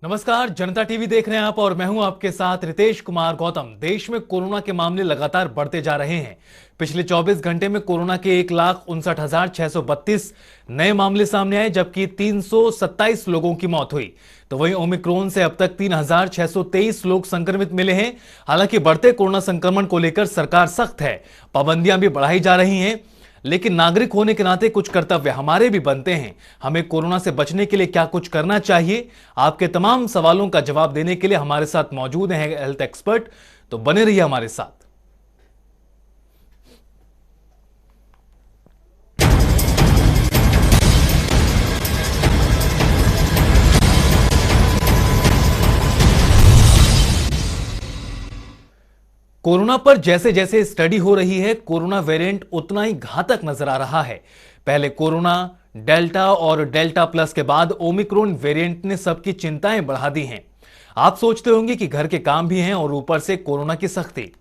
नमस्कार, जनता टीवी देख रहे हैं आप और मैं हूं आपके साथ रितेश कुमार गौतम। देश में कोरोना के मामले लगातार बढ़ते जा रहे हैं। पिछले 24 घंटे में कोरोना के 1,59,632 नए मामले सामने आए, जबकि 327 लोगों की मौत हुई। तो वहीं ओमिक्रॉन से अब तक 3,623 लोग संक्रमित मिले हैं। हालांकि बढ़ते कोरोना संक्रमण को लेकर सरकार सख्त है, पाबंदियां भी बढ़ाई जा रही हैं, लेकिन नागरिक होने के नाते कुछ कर्तव्य हमारे भी बनते हैं। हमें कोरोना से बचने के लिए क्या कुछ करना चाहिए, आपके तमाम सवालों का जवाब देने के लिए हमारे साथ मौजूद हैं हेल्थ एक्सपर्ट। तो बने रहिए हमारे साथ। कोरोना पर जैसे जैसे स्टडी हो रही है, कोरोना वेरिएंट उतना ही घातक नजर आ रहा है। पहले कोरोना, डेल्टा और डेल्टा प्लस के बाद ओमिक्रॉन वेरिएंट ने सबकी चिंताएं बढ़ा दी हैं। आप सोचते होंगे कि घर के काम भी हैं और ऊपर से कोरोना की सख्ती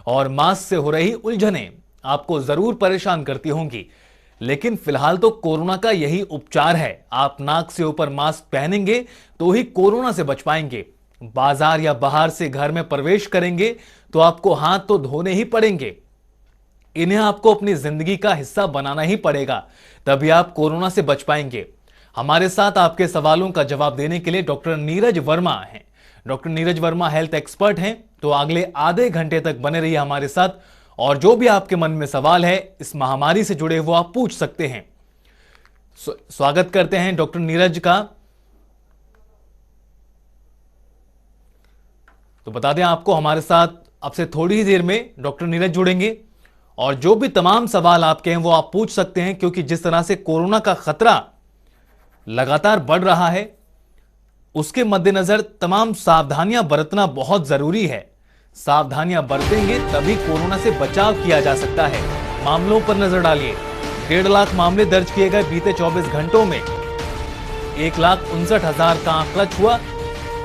और मास्क से हो रही उलझनें आपको जरूर परेशान करती होंगी। लेकिन फिलहाल तो कोरोना का यही उपचार है। आप नाक से ऊपर मास्क पहनेंगे तो ही कोरोना से बच पाएंगे। बाजार या बाहर से घर में प्रवेश करेंगे तो आपको हाथ तो धोने ही पड़ेंगे। इन्हें आपको अपनी जिंदगी का हिस्सा बनाना ही पड़ेगा, तभी आप कोरोना से बच पाएंगे। हमारे साथ आपके सवालों का जवाब देने के लिए डॉक्टर नीरज वर्मा हैं। Doctor Neeraj Verma health expert हैं। तो अगले आधे घंटे तक बने रहिए हमारे साथ और जो भी आपके मन में सवाल है इस महामारी से जुड़े हुए आप पूछ सकते हैं। स्वागत करते हैं डॉक्टर नीरज का। तो बता दें आपको, हमारे साथ अब से थोड़ी ही देर में डॉक्टर नीरज जुड़ेंगे और जो भी तमाम सवाल आपके हैं वो आप पूछ सकते हैं, क्योंकि जिस तरह से कोरोना का खतरा लगातार बढ़ रहा है उसके मद्देनजर तमाम सावधानियां बरतना बहुत जरूरी है। सावधानियां बरतेंगे तभी कोरोना से बचाव किया जा सकता है। मामलों पर नजर डालिए। 1.5 लाख मामले दर्ज किए गए बीते 24 घंटों में। 1,59,000 का आंकड़ा छुआ।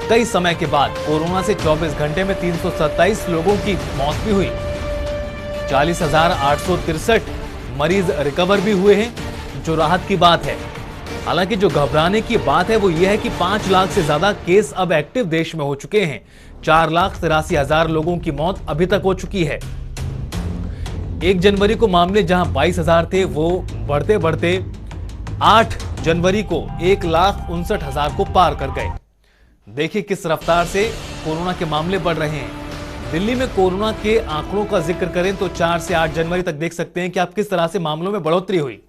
कई समय के बाद कोरोना से 24 घंटे में 327 लोगों की मौत भी हुई। 40,863 मरीज रिकवर भी हुए हैं, जो राहत की बात है। हालांकि जो घबराने की बात है वो ये है कि 5 लाख से ज्यादा केस अब एक्टिव देश में हो चुके हैं। 4,83,000 लोगों की मौत अभी तक हो चुकी है। 1 जनवरी को मामले जहां 22,000 थे, वो बढ़ते बढ़ते 8 जनवरी को 1,59,000 को पार कर गए। देखिए किस रफ्तार से कोरोना के मामले बढ़ रहे हैं। दिल्ली में कोरोना के आंकड़ों का जिक्र करें तो 4 से 8 जनवरी तक देख सकते हैं कि आप किस तरह से मामलों में बढ़ोतरी हुई।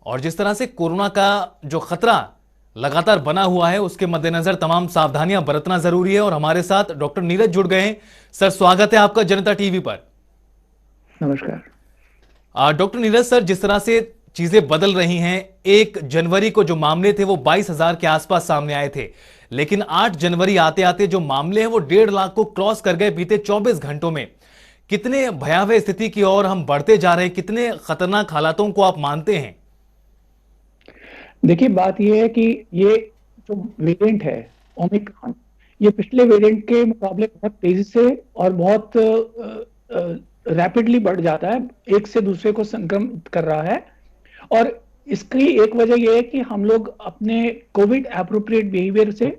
और जिस तरह से कोरोना का जो खतरा लगातार बना हुआ है उसके मद्देनजर तमाम सावधानियां बरतना जरूरी है। और हमारे साथ डॉक्टर नीरज जुड़ गए हैं। सर, स्वागत है आपका जनता टीवी पर। नमस्कार। डॉक्टर नीरज सर, जिस तरह से चीजें बदल रही हैं, 1 जनवरी को जो मामले थे वो 22,000 के आसपास सामने आए थे, लेकिन 8 जनवरी आते आते जो मामले हैं वो 1.5 लाख को क्रॉस कर गए बीते 24 घंटों में। कितने भयावह स्थिति की ओर हम बढ़ते जा रहे हैं, कितने खतरनाक हालातों को आप मानते हैं? देखिए, बात यह है कि ये जो वेरिएंट है ओमिक्रॉन, ये पिछले वेरिएंट के मुकाबले बहुत तेजी से और बहुत रैपिडली बढ़ जाता है, एक से दूसरे को संक्रमित कर रहा है। और इसकी एक वजह यह है कि हम लोग अपने कोविड एप्रोप्रिएट बिहेवियर से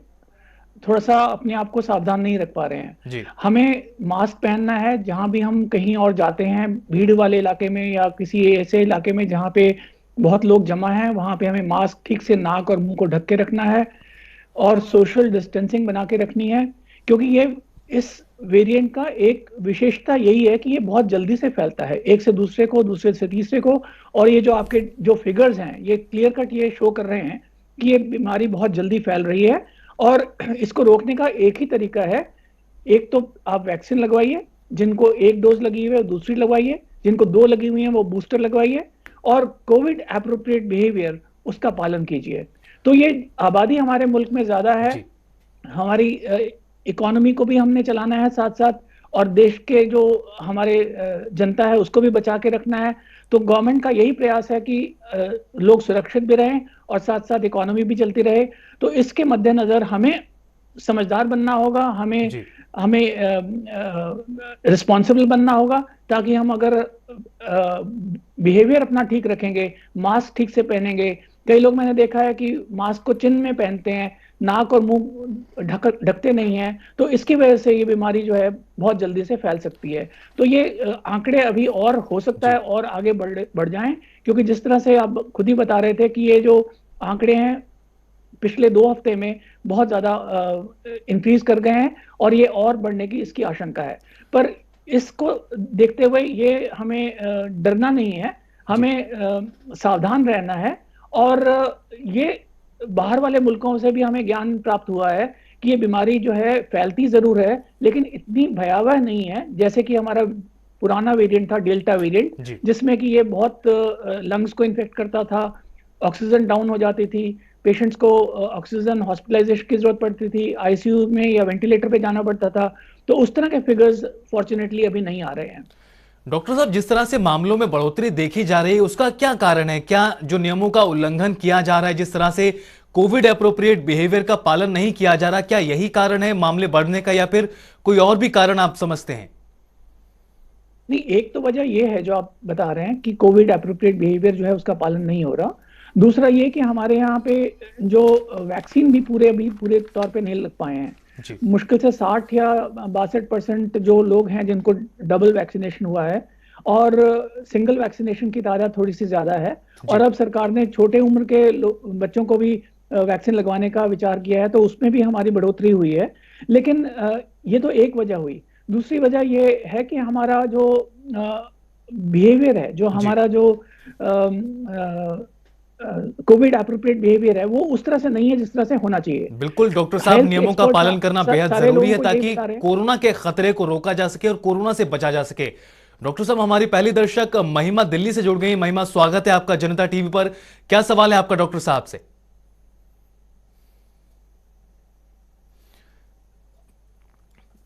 थोड़ा सा अपने आप को सावधान नहीं रख पा रहे हैं जी। हमें मास्क पहनना है जहां भी हम कहीं और जाते हैं, भीड़ वाले इलाके में या किसी ऐसे इलाके में जहां पे बहुत लोग जमा हैं, वहां पे हमें मास्क ठीक से नाक और मुंह को ढक के रखना है और सोशल डिस्टेंसिंग बना के रखनी है। क्योंकि ये इस वेरिएंट का एक विशेषता यही है कि ये बहुत जल्दी से फैलता है, एक से दूसरे को, दूसरे से तीसरे को। और ये जो आपके जो फिगर्स हैं ये क्लियर कट ये शो कर रहे हैं कि ये बीमारी बहुत जल्दी फैल रही है। और इसको रोकने का एक ही तरीका है, एक तो आप वैक्सीन लगवाइए, जिनको 1 डोज लगी हुई है दूसरी लगवाइए, जिनको 2 लगी हुई है वो बूस्टर लगवाइए, और कोविड एप्रोप्रिएट बिहेवियर उसका पालन कीजिए। तो ये आबादी हमारे मुल्क में ज्यादा है, हमारी इकोनॉमी को भी हमने चलाना है साथ साथ, और देश के जो हमारे जनता है उसको भी बचा के रखना है। तो गवर्नमेंट का यही प्रयास है कि लोग सुरक्षित भी रहें और साथ साथ इकोनॉमी भी चलती रहे। तो इसके मद्देनजर हमें समझदार बनना होगा, हमें रिस्पॉन्सिबल बनना होगा, ताकि हम अगर बिहेवियर अपना ठीक रखेंगे, मास्क ठीक से पहनेंगे, कई लोग मैंने देखा है कि मास्क को चिन्ह में पहनते हैं, नाक और मुंह ढकते नहीं हैं, तो इसकी वजह से ये बीमारी जो है बहुत जल्दी से फैल सकती है। तो ये आंकड़े अभी और हो सकता है जी। और आगे बढ़ जाएं, क्योंकि जिस तरह से आप खुद ही बता रहे थे कि ये जो आंकड़े हैं पिछले 2 हफ्ते में बहुत ज्यादा इंक्रीज कर गए हैं और ये और बढ़ने की इसकी आशंका है। पर इसको देखते हुए ये हमें डरना नहीं है, जी। हमें सावधान रहना है। और ये बाहर वाले मुल्कों से भी हमें ज्ञान प्राप्त हुआ है कि ये बीमारी जो है फैलती जरूर है, लेकिन इतनी भयावह नहीं है जैसे कि हमारा पुराना वेरिएंट था, डेल्टा वेरिएंट, जी। जिसमें कि ये बहुत लंग्स को इन्फेक्ट करता था, ऑक्सीजन डाउन हो जाती थी, पेशेंट्स को ऑक्सीजन हॉस्पिटलाइजेशन की जरूरत पड़ती थी, आईसीयू में या वेंटिलेटर पे जाना पड़ता था। तो उस तरह के फिगर्स फॉर्चुनेटली अभी नहीं आ रहे हैं। डॉक्टर साहब, जिस तरह से मामलों में बढ़ोतरी देखी जा रही है उसका क्या कारण है? क्या जो नियमों का उल्लंघन किया जा रहा है, जिस तरह से कोविड एप्रोप्रिएट बिहेवियर का पालन नहीं किया जा रहा, क्या यही कारण है मामले बढ़ने का, या फिर कोई और भी कारण आप समझते हैं? नहीं, एक तो वजह ये है जो आप बता रहे हैं कि कोविड एप्रोप्रिएट बिहेवियर जो है उसका पालन नहीं हो रहा। दूसरा ये कि हमारे यहाँ पे जो वैक्सीन भी अभी पूरे तौर पे नहीं लग पाए हैं। जी। मुश्किल से 60 या 62% जो लोग हैं जिनको डबल वैक्सीनेशन हुआ है, और सिंगल वैक्सीनेशन की तादाद थोड़ी सी ज्यादा है। और जी। अब सरकार ने छोटे उम्र के बच्चों को भी वैक्सीन लगवाने का विचार किया है, तो उसमें भी हमारी बढ़ोतरी हुई है। लेकिन ये तो एक वजह हुई। दूसरी वजह ये है कि हमारा जो बिहेवियर है, जो जी। हमारा जो कोविड एप्रोप्रिएट बिहेवियर है, वो उस तरह से नहीं है जिस तरह से होना चाहिए। बिल्कुल डॉक्टर साहब, हेल्थ नियमों का एक्सपर्ट पालन करना बेहद सारे जरूरी लोगों है को यही ताकि बता रहे हैं। कोरोना के खतरे को रोका जा सके और कोरोना से बचा जा सके। डॉक्टर साहब, हमारी पहली दर्शक महिमा दिल्ली से जुड़ गई। महिमा, स्वागत है आपका जनता टीवी पर। क्या सवाल है आपका डॉक्टर साहब से?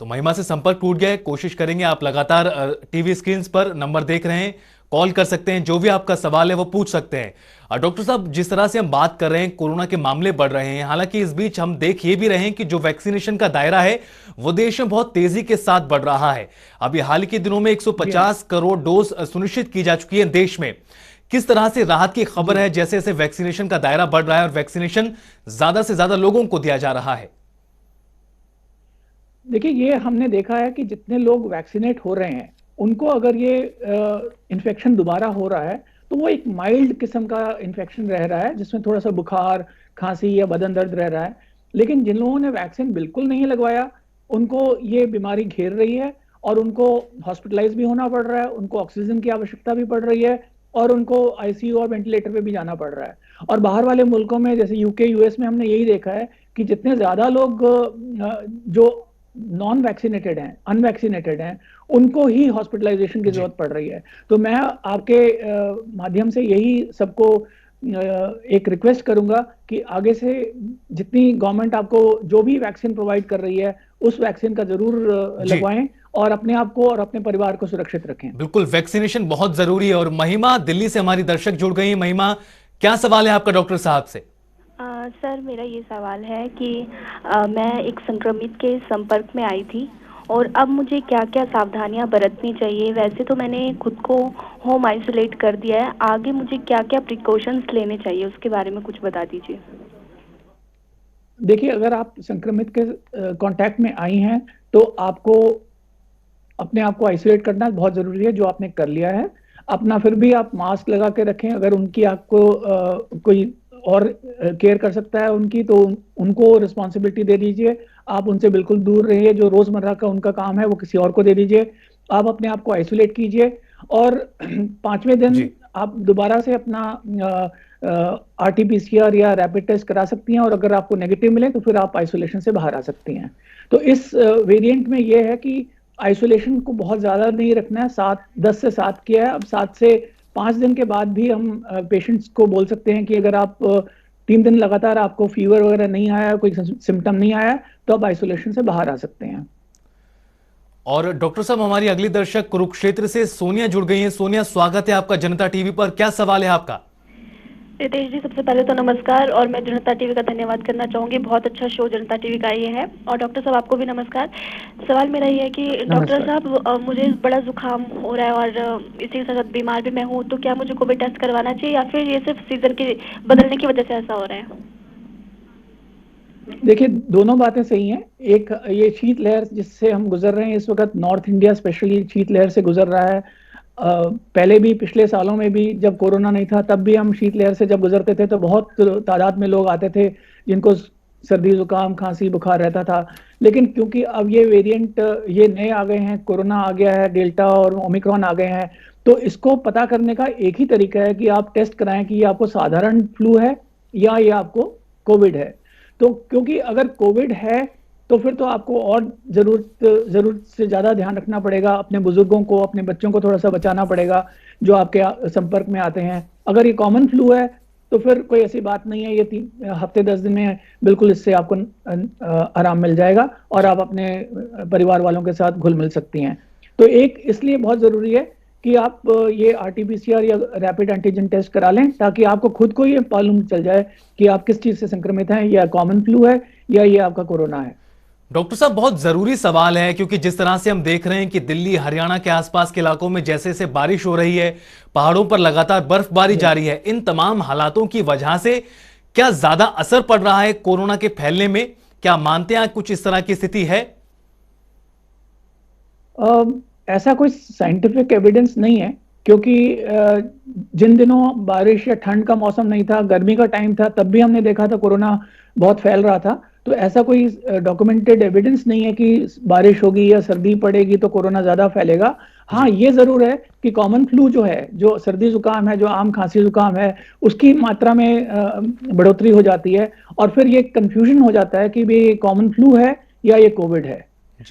तो महिमा से संपर्क टूट गया है। कोशिश करेंगे, आप लगातार टीवी स्क्रीन पर नंबर देख रहे हैं, कॉल कर सकते हैं, जो भी आपका सवाल है वो पूछ सकते हैं। डॉक्टर साहब, जिस तरह से हम बात कर रहे हैं, कोरोना के मामले बढ़ रहे हैं, हालांकि इस बीच हम देख ये भी रहे हैं कि जो वैक्सीनेशन का दायरा है वो देश में बहुत तेजी के साथ बढ़ रहा है। अभी हाल के दिनों में 150 करोड़ डोज सुनिश्चित की जा चुकी है देश में। किस तरह से राहत की खबर है जैसे जैसे वैक्सीनेशन का दायरा बढ़ रहा है और वैक्सीनेशन ज्यादा से ज्यादा लोगों को दिया जा रहा है? देखिए, ये हमने देखा है कि जितने लोग वैक्सीनेट हो रहे हैं उनको अगर ये इन्फेक्शन दोबारा हो रहा है तो वो एक माइल्ड किस्म का इन्फेक्शन रह रहा है, जिसमें थोड़ा सा बुखार, खांसी या बदन दर्द रह रहा है। लेकिन जिन लोगों ने वैक्सीन बिल्कुल नहीं लगवाया, उनको ये बीमारी घेर रही है और उनको हॉस्पिटलाइज भी होना पड़ रहा है, उनको ऑक्सीजन की आवश्यकता भी पड़ रही है और उनको आईसीयू और वेंटिलेटर पे भी जाना पड़ रहा है। और बाहर वाले मुल्कों में जैसे यूके, यूएस में हमने यही देखा है कि जितने ज्यादा लोग जो नॉन वैक्सीनेटेड हैं, अनवैक्सीनेटेड हैं, उनको ही हॉस्पिटलाइजेशन की जरूरत पड़ रही है। तो मैं आपके माध्यम से यही सबको एक रिक्वेस्ट करूंगा कि आगे से जितनी गवर्नमेंट आपको जो भी वैक्सीन प्रोवाइड कर रही है उस वैक्सीन का जरूर लगवाएं और अपने आप को और अपने परिवार को सुरक्षित रखें। बिल्कुल, वैक्सीनेशन बहुत जरूरी है। और महिमा दिल्ली से हमारी दर्शक जुड़ गई। महिमा, क्या सवाल है आपका डॉक्टर साहब से? सर, मेरा ये सवाल है कि मैं एक संक्रमित के संपर्क में आई थी और अब मुझे क्या क्या सावधानियां बरतनी चाहिए। वैसे तो मैंने खुद को होम आइसोलेट कर दिया है, आगे मुझे क्या क्या प्रिकॉशंस लेने चाहिए उसके बारे में कुछ बता दीजिए। देखिए, अगर आप संक्रमित के कांटेक्ट में आई हैं तो आपको अपने आप को आइसोलेट करना बहुत जरूरी है, जो आपने कर लिया है। अपना फिर भी आप मास्क लगा के रखें। अगर उनकी आपको कोई और केयर कर सकता है उनकी, तो उनको रिस्पॉन्सिबिलिटी दे दीजिए। आप उनसे बिल्कुल दूर रहिए, जो रोजमर्रा का उनका काम है वो किसी और को दे दीजिए। आप अपने आप को आइसोलेट कीजिए और 5वें दिन आप दोबारा से अपना आरटीपीसीआर या रैपिड टेस्ट करा सकती हैं और अगर आपको नेगेटिव मिले तो फिर आप आइसोलेशन से बाहर आ सकती हैं। तो इस वेरिएंट में ये है कि आइसोलेशन को बहुत ज्यादा नहीं रखना है। 10 से 7 किया है, अब 7 से 5 दिन के बाद भी हम पेशेंट्स को बोल सकते हैं कि अगर आप 3 दिन लगातार आपको फीवर वगैरह नहीं आया, कोई सिम्टम नहीं आया, तो आप आइसोलेशन से बाहर आ सकते हैं। और डॉक्टर साहब, हमारी अगली दर्शक कुरुक्षेत्र से सोनिया जुड़ गई हैं। सोनिया, स्वागत है आपका जनता टीवी पर। क्या सवाल है आपका? रितेश जी, सबसे पहले तो नमस्कार, और मैं जनता टीवी का धन्यवाद करना चाहूंगी। बहुत अच्छा शो जनता टीवी का ये है। और डॉक्टर साहब, आपको भी नमस्कार। सवाल मेरा ये है कि डॉक्टर नमस्कार। साहब, मुझे बड़ा जुकाम हो रहा है और इसी के साथ बीमार भी मैं हूँ, तो क्या मुझे कोविड टेस्ट करवाना चाहिए या फिर ये सिर्फ सीजन के बदलने की वजह से ऐसा हो रहा है? देखिए, दोनों बातें सही हैं। एक, ये शीत लहर जिससे हम गुजर रहे हैं इस वक्त, नॉर्थ इंडिया स्पेशली शीत लहर से गुजर रहा है। पहले भी पिछले सालों में भी जब कोरोना नहीं था तब भी हम शीत लहर से जब गुजरते थे तो बहुत तादाद में लोग आते थे जिनको सर्दी जुकाम खांसी बुखार रहता था। लेकिन क्योंकि अब ये वेरिएंट ये नए आ गए हैं, कोरोना आ गया है, डेल्टा और ओमिक्रॉन आ गए हैं, तो इसको पता करने का एक ही तरीका है कि आप टेस्ट कराएं कि ये आपको साधारण फ्लू है या ये आपको कोविड है। तो क्योंकि अगर कोविड है तो फिर तो आपको और जरूरत से ज्यादा ध्यान रखना पड़ेगा। अपने बुजुर्गों को, अपने बच्चों को थोड़ा सा बचाना पड़ेगा जो आपके संपर्क में आते हैं। अगर ये कॉमन फ्लू है तो फिर कोई ऐसी बात नहीं है, ये 3 हफ्ते 10 दिन में बिल्कुल इससे आपको आराम मिल जाएगा और आप अपने परिवार वालों के साथ घुल मिल सकती हैं। तो एक इसलिए बहुत जरूरी है कि आप ये आरटीपीसीआर या रैपिड एंटीजन टेस्ट करा लें ताकि आपको खुद को ये मालूम चल जाए कि आप किस चीज से संक्रमित हैं, या कॉमन फ्लू है या ये आपका कोरोना है। डॉक्टर साहब, बहुत जरूरी सवाल है क्योंकि जिस तरह से हम देख रहे हैं कि दिल्ली हरियाणा के आसपास के इलाकों में जैसे जैसे बारिश हो रही है, पहाड़ों पर लगातार बर्फबारी जारी है, इन तमाम हालातों की वजह से क्या ज्यादा असर पड़ रहा है कोरोना के फैलने में? क्या मानते हैं कुछ इस तरह की स्थिति है? ऐसा कोई साइंटिफिक एविडेंस नहीं है क्योंकि जिन दिनों बारिश या ठंड का मौसम नहीं था, गर्मी का टाइम था, तब भी हमने देखा था कोरोना बहुत फैल रहा था। तो ऐसा कोई डॉक्यूमेंटेड एविडेंस नहीं है कि बारिश होगी या सर्दी पड़ेगी तो कोरोना ज्यादा फैलेगा। हाँ, ये जरूर है कि कॉमन फ्लू जो है, जो सर्दी जुकाम है, जो आम खांसी जुकाम है, उसकी मात्रा में बढ़ोतरी हो जाती है और फिर ये कंफ्यूजन हो जाता है कि भाई कॉमन फ्लू है या ये कोविड है।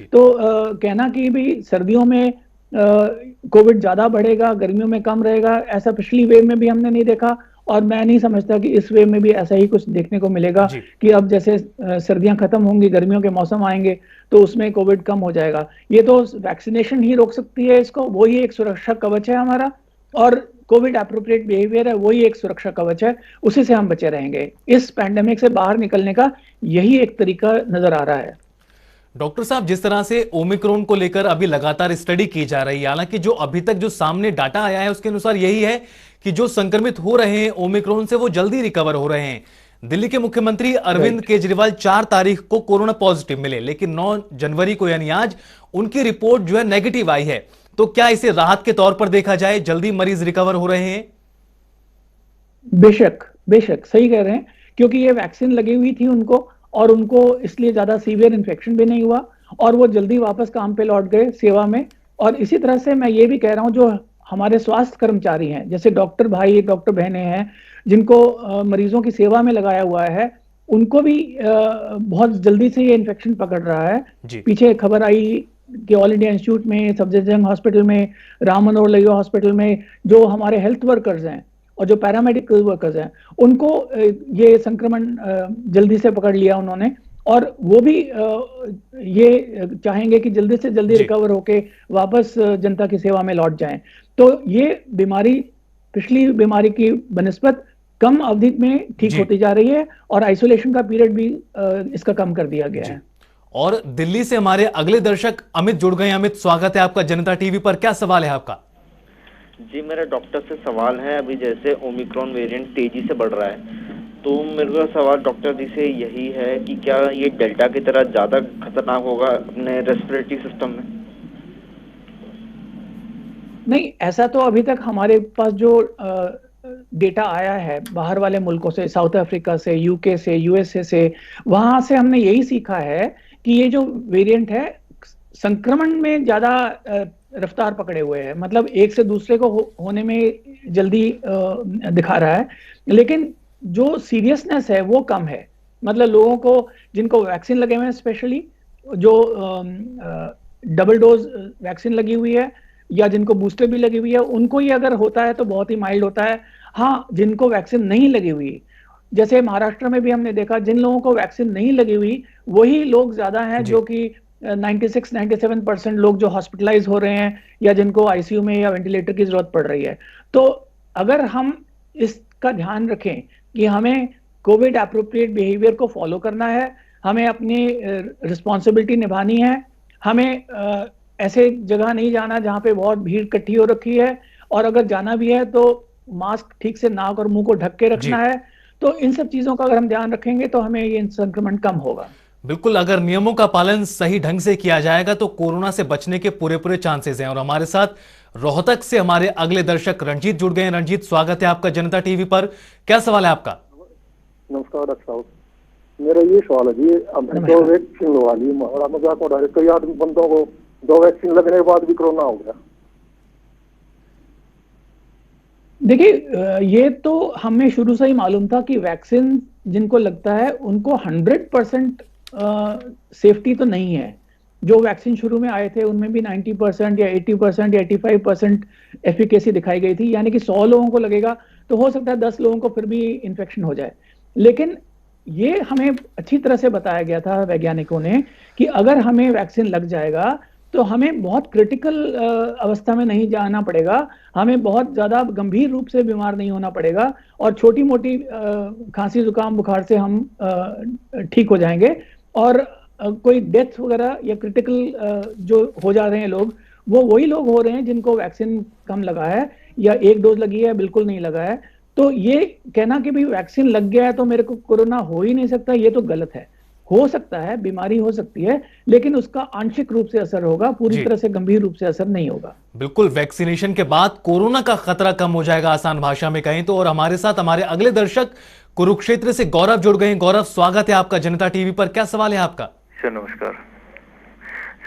तो कहना कि भी सर्दियों में कोविड ज्यादा बढ़ेगा, गर्मियों में कम रहेगा, ऐसा पिछली वेव में भी हमने नहीं देखा और मैं नहीं समझता कि इस वेव में भी ऐसा ही कुछ देखने को मिलेगा कि अब जैसे सर्दियां खत्म होंगी, गर्मियों के मौसम आएंगे तो उसमें कोविड कम हो जाएगा। ये तो वैक्सीनेशन ही रोक सकती है इसको, वही एक सुरक्षा कवच है हमारा, और कोविड एप्रोप्रिएट बिहेवियर है, वही एक सुरक्षा कवच है, उसी से हम बचे रहेंगे। इस पैंडेमिक से बाहर निकलने का यही एक तरीका नजर आ रहा है। डॉक्टर साहब, जिस तरह से ओमिक्रॉन को लेकर अभी लगातार स्टडी की जा रही है, हालांकि जो अभी तक जो सामने डाटा आया है उसके अनुसार यही है कि जो संक्रमित हो रहे हैं ओमिक्रॉन से वो जल्दी रिकवर हो रहे हैं। दिल्ली के मुख्यमंत्री अरविंद केजरीवाल 4 तारीख को कोरोना पॉजिटिव मिले, लेकिन 9 जनवरी को यानी आज उनकी रिपोर्ट जो है नेगेटिव आई है। तो क्या इसे राहत के तौर पर देखा जाए, जल्दी मरीज रिकवर हो रहे हैं? बेशक बेशक सही कह रहे हैं, क्योंकि ये वैक्सीन लगी हुई थी उनको और उनको इसलिए ज्यादा सीवियर इन्फेक्शन भी नहीं हुआ और वो जल्दी वापस काम पे लौट गए सेवा में। और इसी तरह से मैं ये भी कह रहा हूं, जो हमारे स्वास्थ्य कर्मचारी हैं, जैसे डॉक्टर भाई डॉक्टर बहनें हैं जिनको मरीजों की सेवा में लगाया हुआ है, उनको भी बहुत जल्दी से ये इन्फेक्शन पकड़ रहा है। पीछे खबर आई कि ऑल इंडिया इंस्टीट्यूट में, सफदरजंग हॉस्पिटल में, राम मनोहर लोहिया हॉस्पिटल में जो हमारे हेल्थ वर्कर्स हैं और जो पैरामेडिकल वर्कर्स हैं, उनको ये संक्रमण जल्दी से पकड़ लिया उन्होंने, और वो भी ये चाहेंगे कि जल्दी से जल्दी रिकवर होके वापस जनता की सेवा में लौट जाएं। तो ये बीमारी पिछली बीमारी की बनिस्बत कम अवधि में ठीक होती जा रही है और आइसोलेशन का पीरियड भी इसका कम कर दिया गया है। और दिल्ली से हमारे अगले दर्शक अमित जुड़ गए। अमित, स्वागत है आपका जनता टीवी पर। क्या सवाल है आपका? जी, मेरा डॉक्टर से सवाल है, अभी जैसे ओमिक्रॉन वेरिएंट तेजी से बढ़ रहा है, तो मेरा सवाल डॉक्टर जी से यही है कि क्या ये डेल्टा की तरह ज्यादा खतरनाक होगा अपने रेस्पिरेटरी सिस्टम में? नहीं, ऐसा तो अभी तक हमारे पास जो डेटा आया है बाहर वाले मुल्कों से, साउथ अफ्रीका से, यूके से, यूएसए से, वहां से हमने यही सीखा है कि ये जो वेरिएंट है संक्रमण में ज्यादा रफ्तार पकड़े हुए है, मतलब एक से दूसरे को होने में जल्दी दिखा रहा है, लेकिन जो सीरियसनेस है वो कम है। मतलब लोगों को जिनको वैक्सीन लगे हुए हैं, स्पेशली जो डबल डोज वैक्सीन लगी हुई है या जिनको बूस्टर भी लगी हुई है, उनको ही अगर होता है तो बहुत ही माइल्ड होता है। हाँ, जिनको वैक्सीन नहीं लगी हुई, जैसे महाराष्ट्र में भी हमने देखा, जिन लोगों को वैक्सीन नहीं लगी हुई वही लोग ज्यादा हैं जो कि 96-97% लोग जो हॉस्पिटलाइज हो रहे हैं या जिनको आईसीयू में या वेंटिलेटर की जरूरत पड़ रही है। तो अगर हम इस का ध्यान रखें कि हमें कोविड एप्रोप्रिएट बिहेवियर को फॉलो करना है, हमें अपनी रिस्पॉन्सिबिलिटी निभानी है, हमें ऐसे जगह नहीं जाना जहाँ पे बहुत भीड़ इकट्ठी हो रखी है, और अगर जाना भी है तो मास्क ठीक से नाक और मुंह को ढक के रखना है। तो इन सब चीजों का अगर हम ध्यान रखेंगे तो हमें ये संक्रमण कम होगा। बिल्कुल, अगर नियमों का पालन सही ढंग से किया जाएगा तो कोरोना से बचने के पूरे पूरे चांसेस हैं। और हमारे साथ रोहतक से हमारे अगले दर्शक रंजीत जुड़ गए हैं। रंजीत, स्वागत है आपका जनता टीवी पर। क्या सवाल है आपका? नमस्कार डॉक्टर साहब, मेरा ये सवाल है जी, हमने 2 वैक्सीन लगवा ली, हमारा मजाक उड़ा रहे, कई आदमी बंदों को 2 वैक्सीन लगने के बाद भी कोरोना हो गया। देखिए, ये तो हमें शुरू से ही मालूम था कि वैक्सीन जिनको लगता है उनको 100% सेफ्टी तो नहीं है। जो वैक्सीन शुरू में आए थे उनमें भी 90% या 80% या 85% एफिकेसी दिखाई गई थी, यानी कि 100 लोगों को लगेगा तो हो सकता है 10 लोगों को फिर भी इन्फेक्शन हो जाए। लेकिन ये हमें अच्छी तरह से बताया गया था वैज्ञानिकों ने कि अगर हमें वैक्सीन लग जाएगा तो हमें बहुत क्रिटिकल अवस्था में नहीं जाना पड़ेगा, हमें बहुत ज्यादा गंभीर रूप से बीमार नहीं होना पड़ेगा, और छोटी मोटी खांसी जुकाम बुखार से हम ठीक हो जाएंगे। और कोई डेथ वगैरह या क्रिटिकल जो हो जा रहे हैं लोग, वो वही लोग हो रहे हैं जिनको वैक्सीन कम लगा है या 1 डोज लगी है, बिल्कुल नहीं लगा है। तो ये कहना कि भाई वैक्सीन लग गया है तो मेरे को कोरोना हो ही नहीं सकता, ये तो गलत है। हो सकता है, बीमारी हो सकती है, लेकिन उसका आंशिक रूप से असर होगा, पूरी तरह से गंभीर रूप से असर नहीं होगा। बिल्कुल, वैक्सीनेशन के बाद कोरोना का खतरा कम हो जाएगा, आसान भाषा में कहें तो। और हमारे साथ हमारे अगले दर्शक कुरुक्षेत्र से गौरव जुड़ गए हैं। गौरव, स्वागत है आपका जनता टीवी पर। क्या सवाल है आपका? सर नमस्कार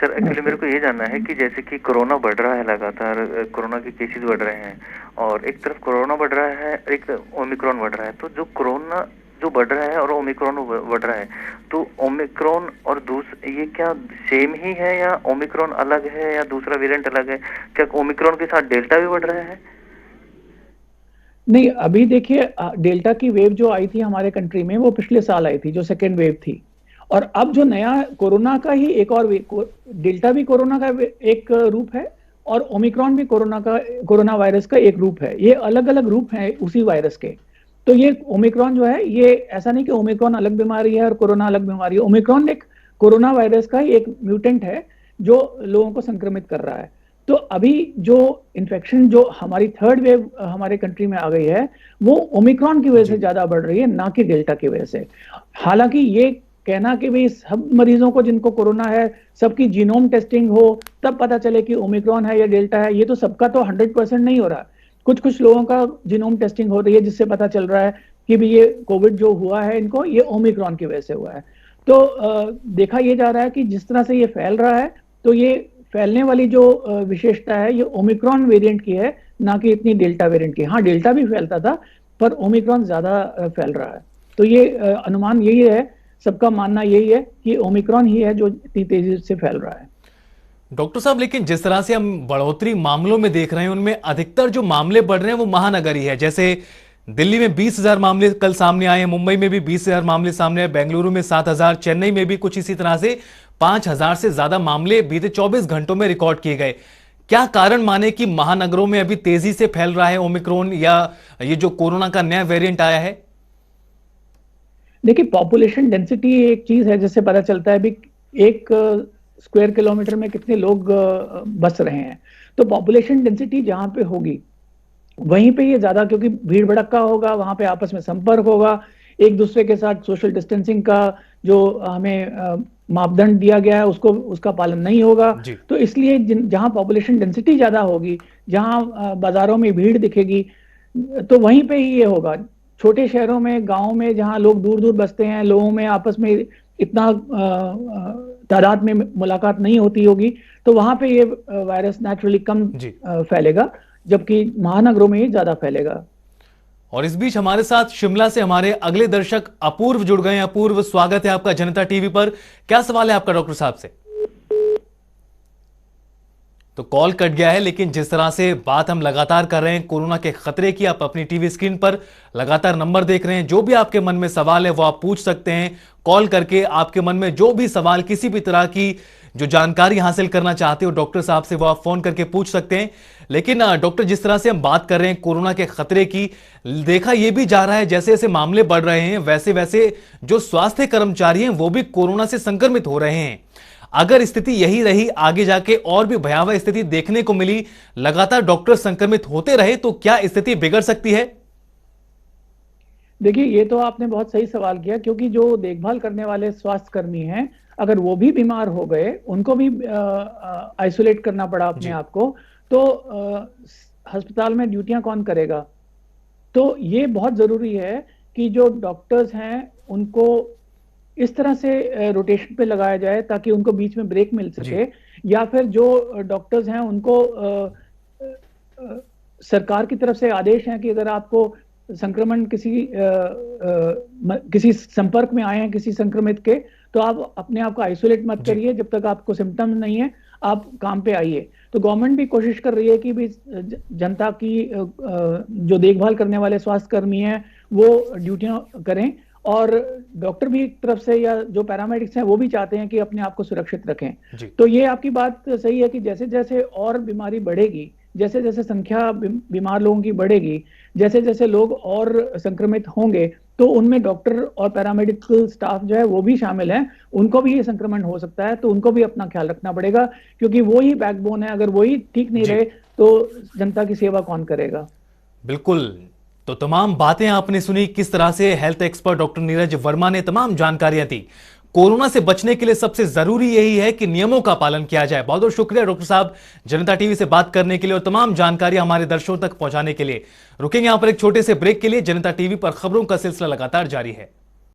सर, एक्चुअली मेरे को ये जानना है कि जैसे कि कोरोना बढ़ रहा है, लगातार कोरोना के केसेस बढ़ रहे हैं, और एक तरफ कोरोना बढ़ रहा है, एक ओमिक्रॉन बढ़ रहा है, तो जो कोरोना जो बढ़ रहा है और ओमिक्रॉन बढ़ रहा है, तो ओमिक्रॉन और ये क्या सेम ही है या ओमिक्रॉन अलग है या दूसरा वेरिएंट अलग है? क्या ओमिक्रॉन के साथ डेल्टा भी बढ़ रहा है? नहीं, अभी देखिए, डेल्टा की वेव जो आई थी हमारे कंट्री में वो पिछले साल आई थी, जो सेकेंड वेव थी। और अब जो नया कोरोना का ही एक और डेल्टा भी कोरोना का एक रूप है और ओमिक्रॉन भी कोरोना वायरस का एक रूप है। ये अलग अलग रूप हैं उसी वायरस के। तो ये ओमिक्रॉन जो है, ये ऐसा नहीं कि ओमिक्रॉन अलग बीमारी है और कोरोना अलग बीमारी है। ओमिक्रॉन एक कोरोना वायरस का ही एक म्यूटेंट है जो लोगों को संक्रमित कर रहा है। तो अभी जो इन्फेक्शन जो हमारी 3rd वेव हमारे कंट्री में आ गई है, वो ओमिक्रॉन की वजह से ज्यादा बढ़ रही है, ना कि डेल्टा की वजह से। हालांकि ये कहना कि भाई सब मरीजों को जिनको कोरोना है सबकी जीनोम टेस्टिंग हो तब पता चले कि ओमिक्रॉन है या डेल्टा है, ये तो सबका तो 100% नहीं हो रहा। कुछ लोगों का जीनोम टेस्टिंग हो रही है जिससे पता चल रहा है कि भी ये कोविड जो हुआ है इनको, ये ओमिक्रॉन की वजह से हुआ है। तो देखा ये जा रहा है कि जिस तरह से ये फैल रहा है, तो ये फैलने वाली जो विशेषता है ये ओमिक्रॉन वेरिएंट की है, ना कि इतनी डेल्टा वेरिएंट की। हाँ, डेल्टा भी फैलता था पर ओमिक्रॉन ज्यादा फैल रहा है। तो ये अनुमान यही है, सबका मानना यही है कि ओमिक्रॉन ही है जो इतनी तेजी से फैल रहा है। डॉक्टर साहब, लेकिन जिस तरह से हम बढ़ोतरी मामलों में देख रहे हैं, उनमें अधिकतर जो मामले बढ़ रहे हैं वो महानगर ही है। जैसे दिल्ली में 20,000 मामले कल सामने आए हैं, मुंबई में भी 20,000 मामले सामने आए, बेंगलुरु में 7,000, चेन्नई में भी कुछ इसी तरह से 5,000 से ज्यादा मामले बीते 24 घंटों में रिकॉर्ड किए गए। क्या कारण माने कि महानगरों में अभी तेजी से फैल रहा है ओमिक्रॉन, या ये जो कोरोना का नया वेरिएंट आया है? देखिए, पॉपुलेशन डेंसिटी एक चीज है जिससे पता चलता है भी एक स्क्वायर किलोमीटर में कितने लोग बस रहे हैं। तो पॉपुलेशन डेंसिटी जहां पे होगी वहीं पे ये ज्यादा, क्योंकि भीड़ भड़क्का होगा, वहां पे आपस में संपर्क होगा, एक दूसरे के साथ सोशल डिस्टेंसिंग का जो हमें मापदंड दिया गया है उसका पालन नहीं होगा। तो इसलिए जहां पॉपुलेशन डेंसिटी ज्यादा होगी, जहां बाजारों में भीड़ दिखेगी, तो वहीं पे ही ये होगा। छोटे शहरों में, गांवों में, जहां लोग दूर दूर बसते हैं, लोगों में आपस में इतना तादाद में मुलाकात नहीं होती होगी, तो वहां पे ये वायरस नेचुरली कम फैलेगा, जबकि महानगरों में ही ज्यादा फैलेगा। और इस बीच हमारे साथ शिमला से हमारे अगले दर्शक अपूर्व जुड़ गए हैं। अपूर्व, स्वागत है आपका जनता टीवी पर। क्या सवाल है आपका डॉक्टर साहब से? तो कॉल कट गया है, लेकिन जिस तरह से बात हम लगातार कर रहे हैं कोरोना के खतरे की, आप अपनी टीवी स्क्रीन पर लगातार नंबर देख रहे हैं। जो भी आपके मन में सवाल है वो आप पूछ सकते हैं कॉल करके। आपके मन में जो भी सवाल, किसी भी तरह की जो जानकारी हासिल करना चाहते हो डॉक्टर साहब से, वो आप फोन करके पूछ सकते हैं। लेकिन डॉक्टर, जिस तरह से हम बात कर रहे हैं कोरोना के खतरे की, देखा यह भी जा रहा है जैसे जैसे मामले बढ़ रहे हैं वैसे वैसे जो स्वास्थ्य कर्मचारी हैं वो भी कोरोना से संक्रमित हो रहे हैं। अगर स्थिति यही रही, आगे जाके और भी भयावह स्थिति देखने को मिली, लगातार डॉक्टर संक्रमित होते रहे, तो क्या स्थिति बिगड़ सकती है? देखिए, ये तो आपने बहुत सही सवाल किया, क्योंकि जो देखभाल करने वाले स्वास्थ्य कर्मी हैं, अगर वो भी बीमार हो गए, उनको भी आइसोलेट करना पड़ा अपने आप को, तो अस्पताल में ड्यूटियां कौन करेगा? तो ये बहुत जरूरी है कि जो डॉक्टर्स हैं उनको इस तरह से रोटेशन पे लगाया जाए ताकि उनको बीच में ब्रेक मिल सके, या फिर जो डॉक्टर्स हैं उनको सरकार की तरफ से आदेश है कि अगर आपको संक्रमण किसी संपर्क में आए हैं किसी संक्रमित के, तो आप अपने आप को आइसोलेट मत करिए, जब तक आपको सिम्टम्स नहीं है आप काम पे आइए। तो गवर्नमेंट भी कोशिश कर रही है कि भी जनता की जो देखभाल करने वाले स्वास्थ्य कर्मी हैं वो ड्यूटियां करें, और डॉक्टर भी एक तरफ से या जो पैरामेडिक्स हैं वो भी चाहते हैं कि अपने आप को सुरक्षित रखें। तो ये आपकी बात सही है कि जैसे जैसे और बीमारी बढ़ेगी, जैसे जैसे संख्या बीमार लोगों की बढ़ेगी, जैसे जैसे लोग और संक्रमित होंगे, तो उनमें डॉक्टर और पैरामेडिकल स्टाफ जो है वो भी शामिल हैं, उनको भी ये संक्रमण हो सकता है, तो उनको भी अपना ख्याल रखना पड़ेगा, क्योंकि वो ही बैकबोन है। अगर वो ही ठीक नहीं रहे तो जनता की सेवा कौन करेगा? बिल्कुल। तो तमाम बातें आपने सुनी, किस तरह से health expert doctor Neeraj Verma ने तमाम जानकारियां दी। कोरोना से बचने के लिए सबसे जरूरी यही है कि नियमों का पालन किया जाए। बहुत बहुत शुक्रिया डॉक्टर साहब जनता टीवी से बात करने के लिए और तमाम जानकारी हमारे दर्शकों तक पहुंचाने के लिए। रुकेंगे यहां पर एक छोटे से ब्रेक के लिए। जनता टीवी पर खबरों का सिलसिला लगातार जारी है।